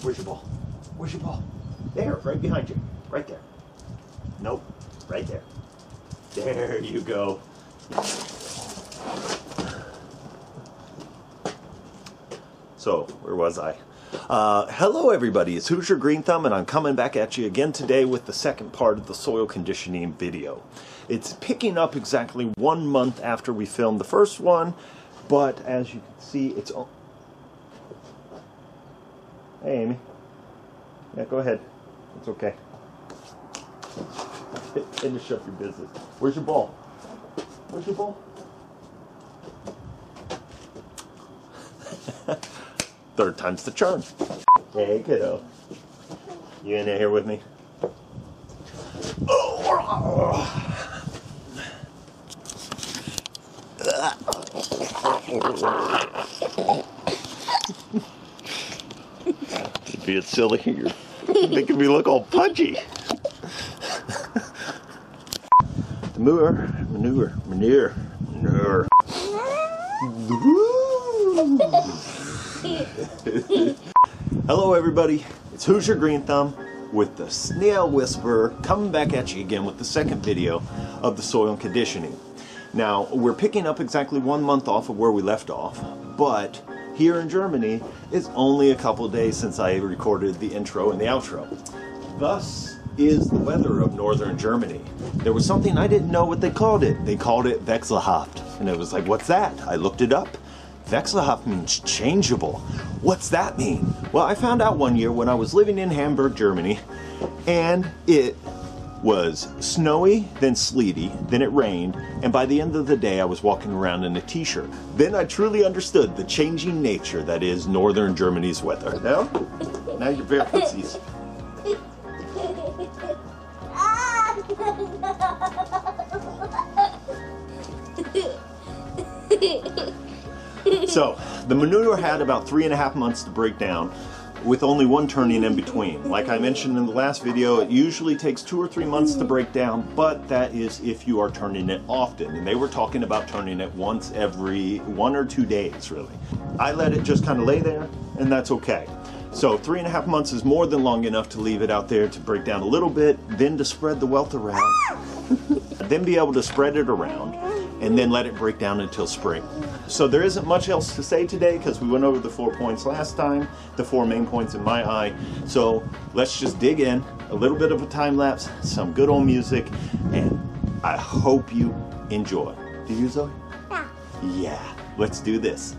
Where's your ball? Where's your ball? There, right behind you. Right there. Nope, right there. There you go. So, where was I? Hello everybody, it's Hoosier Green Thumb, and I'm coming back at you again today with the second part of the soil conditioning video. It's picking up exactly 1 month after we filmed the first one, but as you can see, it's... Hey Amy. Yeah, go ahead. It's okay. Finish up your business. Where's your ball? Where's your ball? Third time's the charm. Hey kiddo. You in here with me? You're being silly. You're making me look all pudgy. Manure. Hello everybody, it's Hoosier Green Thumb with the Snail Whisperer coming back at you again with the second video of the soil conditioning. Now, we're picking up exactly 1 month off of where we left off, but here in Germany, it's only a couple days since I recorded the intro and the outro. Thus is the weather of northern Germany. There was something I didn't know what they called it. They called it Wechselhaft. And it was like, what's that? I looked it up. Wechselhaft means changeable. What's that mean? Well, I found out one year when I was living in Hamburg, Germany, and it was snowy, then sleety, then it rained, and by the end of the day I was walking around in a t-shirt. Then I truly understood the changing nature that is northern Germany's weather. Now you're barefootsies. So, the manure had about 3.5 months to break down, with only one turning in between. Like I mentioned in the last video, it usually takes 2 or 3 months to break down, but that is if you are turning it often. And they were talking about turning it once every 1 or 2 days, really. I let it just kind of lay there, and that's okay. So 3.5 months is more than long enough to leave it out there to break down a little bit, then to spread the wealth around, then be able to spread it around, and then let it break down until spring. So there isn't much else to say today because we went over the 4 points last time, the 4 main points in my eye. So let's just dig in, a little bit of a time lapse, some good old music, and I hope you enjoy. Do you, Zoe? Yeah. Yeah, let's do this.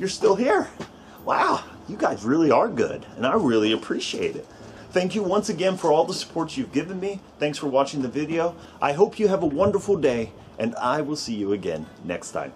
You're still here. Wow, you guys really are good, and I really appreciate it. Thank you once again for all the support you've given me. Thanks for watching the video. I hope you have a wonderful day, and I will see you again next time.